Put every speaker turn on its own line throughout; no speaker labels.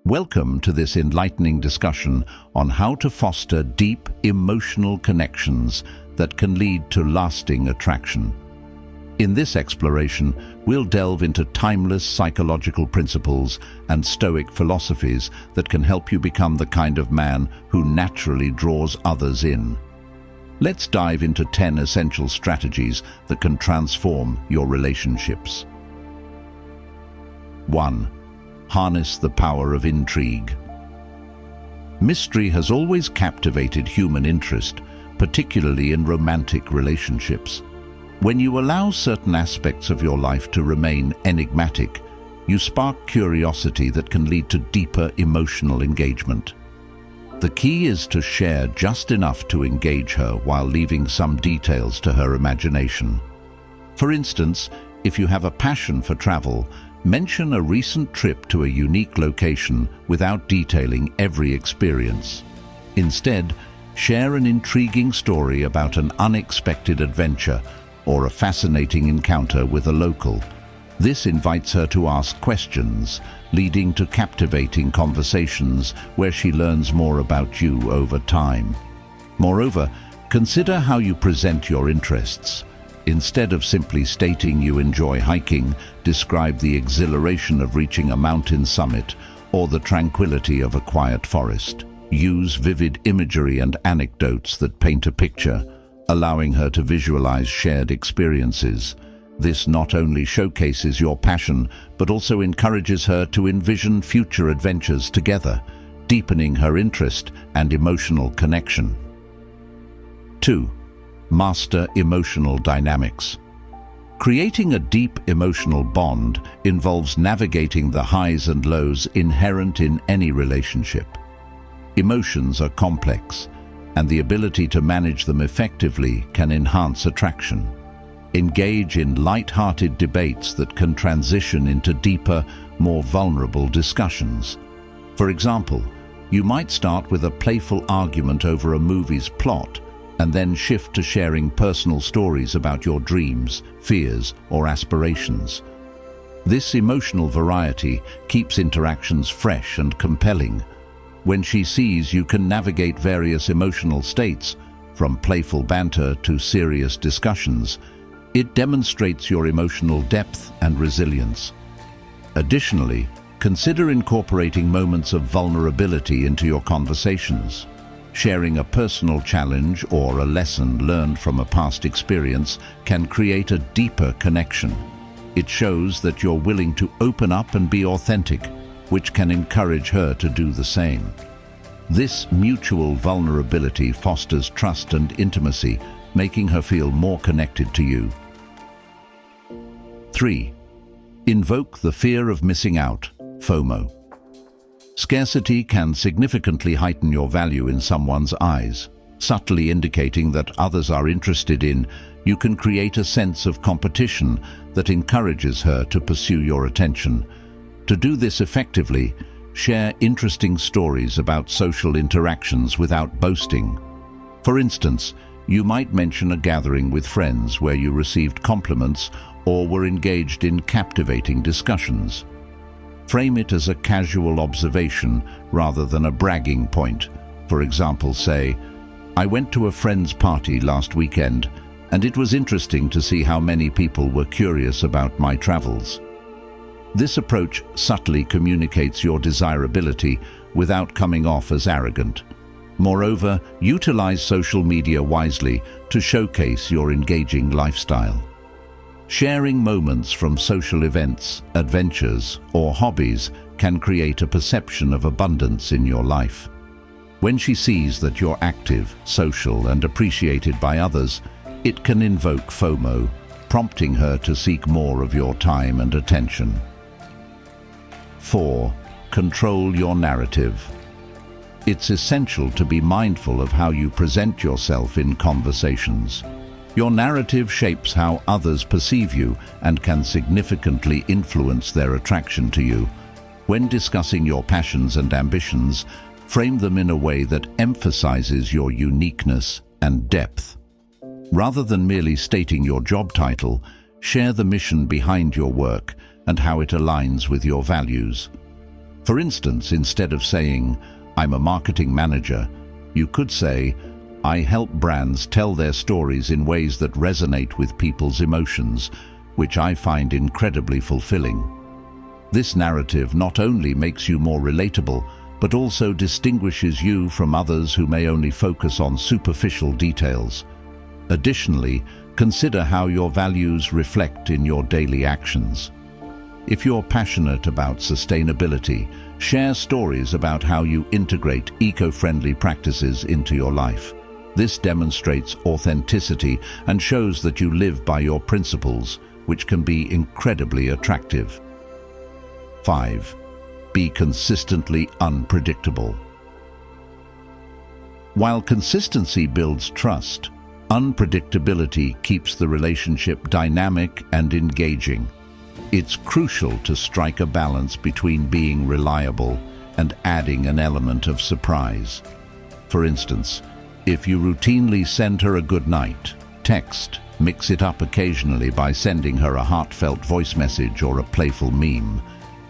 Welcome to this enlightening discussion on how to foster deep emotional connections that can lead to lasting attraction. In this exploration, we'll delve into timeless psychological principles and Stoic philosophies that can help you become the kind of man who naturally draws others in. Let's dive into 10 essential strategies that can transform your relationships. 1. Harness the power of intrigue. Mystery has always captivated human interest, particularly in romantic relationships. When you allow certain aspects of your life to remain enigmatic, you spark curiosity that can lead to deeper emotional engagement. The key is to share just enough to engage her while leaving some details to her imagination. For instance, if you have a passion for travel, mention a recent trip to a unique location without detailing every experience. Instead, share an intriguing story about an unexpected adventure or a fascinating encounter with a local. This invites her to ask questions, leading to captivating conversations where she learns more about you over time. Moreover, consider how you present your interests. Instead of simply stating you enjoy hiking, describe the exhilaration of reaching a mountain summit or the tranquility of a quiet forest. Use vivid imagery and anecdotes that paint a picture, allowing her to visualize shared experiences. This not only showcases your passion, but also encourages her to envision future adventures together, deepening her interest and emotional connection. 2. Master emotional dynamics. Creating a deep emotional bond involves navigating the highs and lows inherent in any relationship. Emotions are complex, and the ability to manage them effectively can enhance attraction. Engage in light-hearted debates that can transition into deeper, more vulnerable discussions. For example, you might start with a playful argument over a movie's plot, and then shift to sharing personal stories about your dreams, fears, or aspirations. This emotional variety keeps interactions fresh and compelling. When she sees you can navigate various emotional states, from playful banter to serious discussions, it demonstrates your emotional depth and resilience. Additionally, consider incorporating moments of vulnerability into your conversations. Sharing a personal challenge or a lesson learned from a past experience can create a deeper connection. It shows that you're willing to open up and be authentic, which can encourage her to do the same. This mutual vulnerability fosters trust and intimacy, making her feel more connected to you. 3. Invoke the fear of missing out, FOMO. Scarcity can significantly heighten your value in someone's eyes. Subtly indicating that others are interested in, you can create a sense of competition that encourages her to pursue your attention. To do this effectively, share interesting stories about social interactions without boasting. For instance, you might mention a gathering with friends where you received compliments or were engaged in captivating discussions. Frame it as a casual observation rather than a bragging point. For example, say, "I went to a friend's party last weekend, and it was interesting to see how many people were curious about my travels." This approach subtly communicates your desirability without coming off as arrogant. Moreover, utilize social media wisely to showcase your engaging lifestyle. Sharing moments from social events, adventures, or hobbies can create a perception of abundance in your life. When she sees that you're active, social, and appreciated by others, it can invoke FOMO, prompting her to seek more of your time and attention. 4. Control your narrative. It's essential to be mindful of how you present yourself in conversations. Your narrative shapes how others perceive you and can significantly influence their attraction to you. When discussing your passions and ambitions, frame them in a way that emphasizes your uniqueness and depth. Rather than merely stating your job title, share the mission behind your work and how it aligns with your values. For instance, instead of saying, "I'm a marketing manager," you could say, "I help brands tell their stories in ways that resonate with people's emotions, which I find incredibly fulfilling." This narrative not only makes you more relatable, but also distinguishes you from others who may only focus on superficial details. Additionally, consider how your values reflect in your daily actions. If you're passionate about sustainability, share stories about how you integrate eco-friendly practices into your life. This demonstrates authenticity and shows that you live by your principles, which can be incredibly attractive. 5. Be consistently unpredictable. While consistency builds trust, unpredictability keeps the relationship dynamic and engaging. It's crucial to strike a balance between being reliable and adding an element of surprise. For instance, if you routinely send her a good night text, mix it up occasionally by sending her a heartfelt voice message or a playful meme.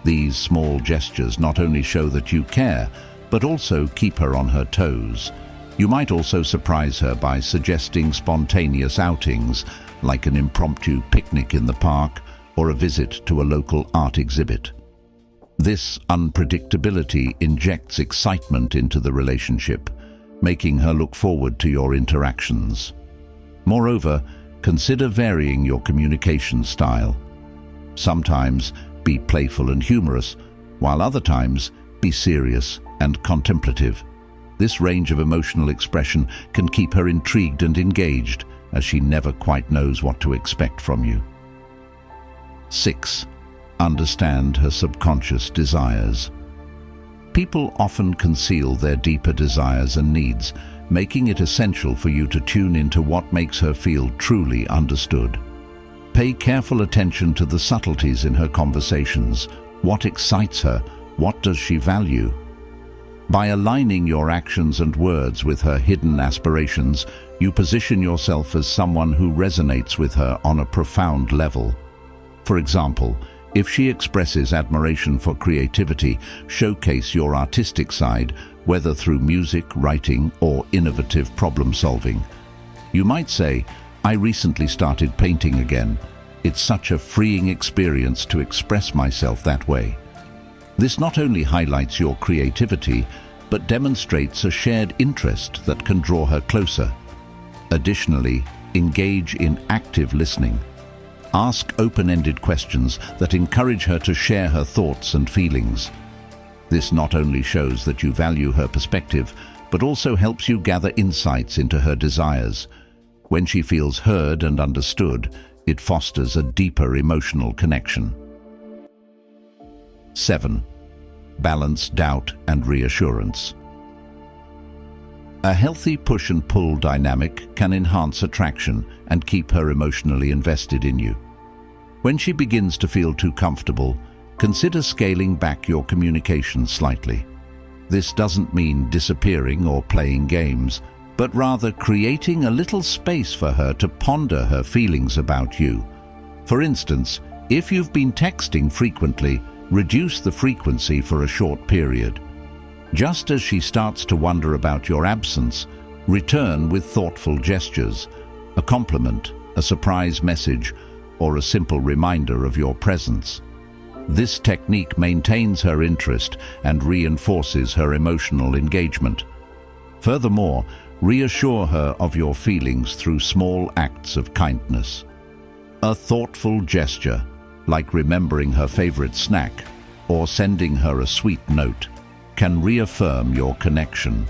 These small gestures not only show that you care, but also keep her on her toes. You might also surprise her by suggesting spontaneous outings, like an impromptu picnic in the park or a visit to a local art exhibit. This unpredictability injects excitement into the relationship, making her look forward to your interactions. Moreover, consider varying your communication style. Sometimes be playful and humorous, while other times be serious and contemplative. This range of emotional expression can keep her intrigued and engaged, as she never quite knows what to expect from you. 6. Understand her subconscious desires. People often conceal their deeper desires and needs, making it essential for you to tune into what makes her feel truly understood. Pay careful attention to the subtleties in her conversations. What excites her? What does she value? By aligning your actions and words with her hidden aspirations, you position yourself as someone who resonates with her on a profound level. For example, if she expresses admiration for creativity, showcase your artistic side, whether through music, writing, or innovative problem-solving. You might say, "I recently started painting again. It's such a freeing experience to express myself that way." This not only highlights your creativity, but demonstrates a shared interest that can draw her closer. Additionally, engage in active listening. Ask open-ended questions that encourage her to share her thoughts and feelings. This not only shows that you value her perspective, but also helps you gather insights into her desires. When she feels heard and understood, it fosters a deeper emotional connection. 7. Balance doubt and reassurance. A healthy push and pull dynamic can enhance attraction and keep her emotionally invested in you. When she begins to feel too comfortable, consider scaling back your communication slightly. This doesn't mean disappearing or playing games, but rather creating a little space for her to ponder her feelings about you. For instance, if you've been texting frequently, reduce the frequency for a short period. Just as she starts to wonder about your absence, return with thoughtful gestures, a compliment, a surprise message, or a simple reminder of your presence. This technique maintains her interest and reinforces her emotional engagement. Furthermore, reassure her of your feelings through small acts of kindness. A thoughtful gesture, like remembering her favorite snack or sending her a sweet note, can reaffirm your connection.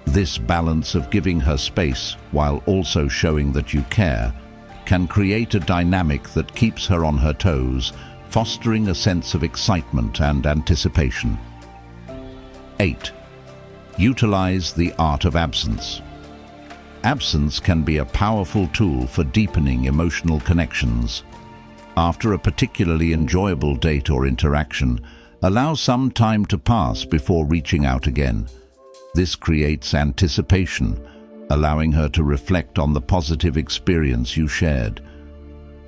This balance of giving her space while also showing that you care can create a dynamic that keeps her on her toes, fostering a sense of excitement and anticipation. 8. Utilize the art of absence. Absence can be a powerful tool for deepening emotional connections. After a particularly enjoyable date or interaction, allow some time to pass before reaching out again. This creates anticipation, allowing her to reflect on the positive experience you shared.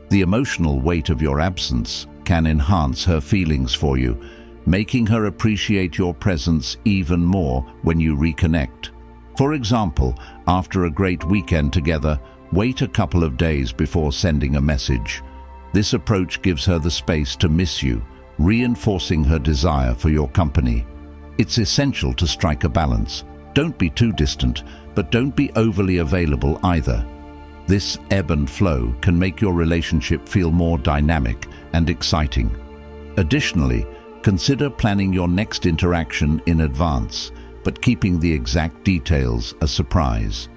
The emotional weight of your absence can enhance her feelings for you, making her appreciate your presence even more when you reconnect. For example, after a great weekend together, wait a couple of days before sending a message. This approach gives her the space to miss you, reinforcing her desire for your company. It's essential to strike a balance. Don't be too distant, but don't be overly available either. This ebb and flow can make your relationship feel more dynamic and exciting. Additionally, consider planning your next interaction in advance, but keeping the exact details a surprise.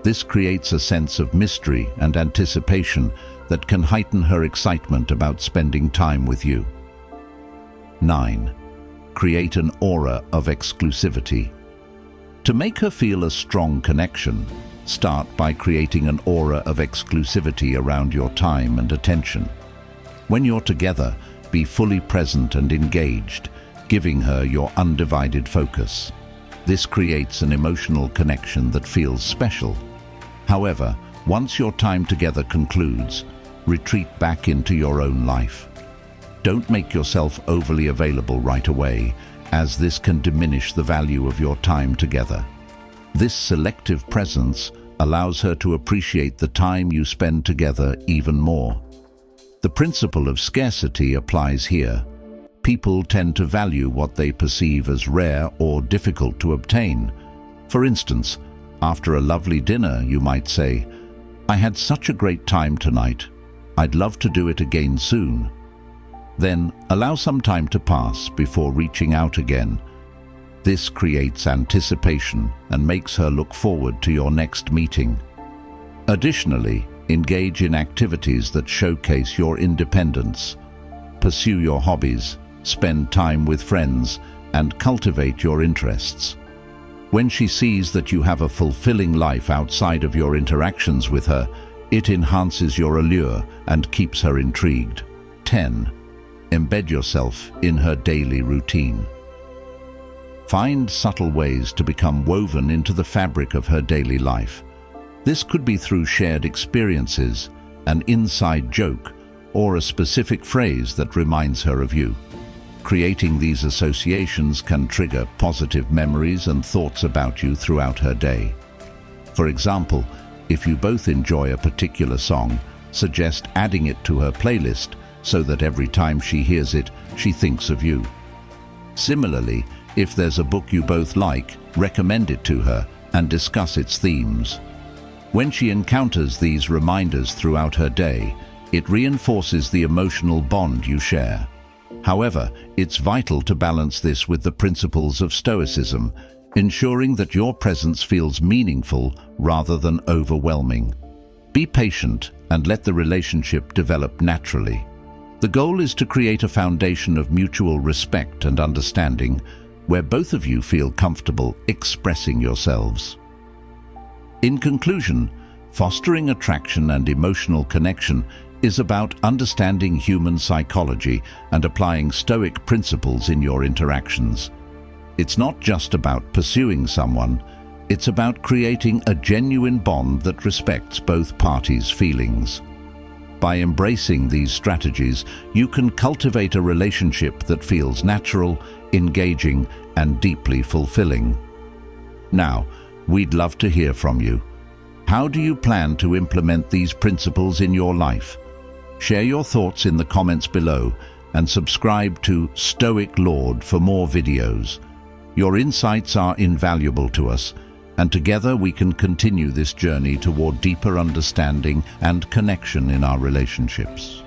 This creates a sense of mystery and anticipation that can heighten her excitement about spending time with you. 9. Create an aura of exclusivity. To make her feel a strong connection, start by creating an aura of exclusivity around your time and attention. When you're together, be fully present and engaged, giving her your undivided focus. This creates an emotional connection that feels special. However, once your time together concludes, retreat back into your own life. Don't make yourself overly available right away, as this can diminish the value of your time together. This selective presence allows her to appreciate the time you spend together even more. The principle of scarcity applies here. People tend to value what they perceive as rare or difficult to obtain. For instance, after a lovely dinner, you might say, "I had such a great time tonight. I'd love to do it again soon." Then allow some time to pass before reaching out again. This creates anticipation and makes her look forward to your next meeting. Additionally, engage in activities that showcase your independence. Pursue your hobbies, spend time with friends, and cultivate your interests. When she sees that you have a fulfilling life outside of your interactions with her, it enhances your allure and keeps her intrigued. 10. Embed yourself in her daily routine. Find subtle ways to become woven into the fabric of her daily life. This could be through shared experiences, an inside joke, or a specific phrase that reminds her of you. Creating these associations can trigger positive memories and thoughts about you throughout her day. For example, if you both enjoy a particular song, suggest adding it to her playlist so that every time she hears it, she thinks of you. Similarly, if there's a book you both like, recommend it to her and discuss its themes. When she encounters these reminders throughout her day, it reinforces the emotional bond you share. However, it's vital to balance this with the principles of Stoicism, ensuring that your presence feels meaningful rather than overwhelming. Be patient and let the relationship develop naturally. The goal is to create a foundation of mutual respect and understanding, where both of you feel comfortable expressing yourselves. In conclusion, fostering attraction and emotional connection is about understanding human psychology and applying Stoic principles in your interactions. It's not just about pursuing someone, it's about creating a genuine bond that respects both parties' feelings. By embracing these strategies, you can cultivate a relationship that feels natural, engaging, and deeply fulfilling. Now, we'd love to hear from you. How do you plan to implement these principles in your life? Share your thoughts in the comments below and subscribe to Stoic Lord for more videos. Your insights are invaluable to us, and together we can continue this journey toward deeper understanding and connection in our relationships.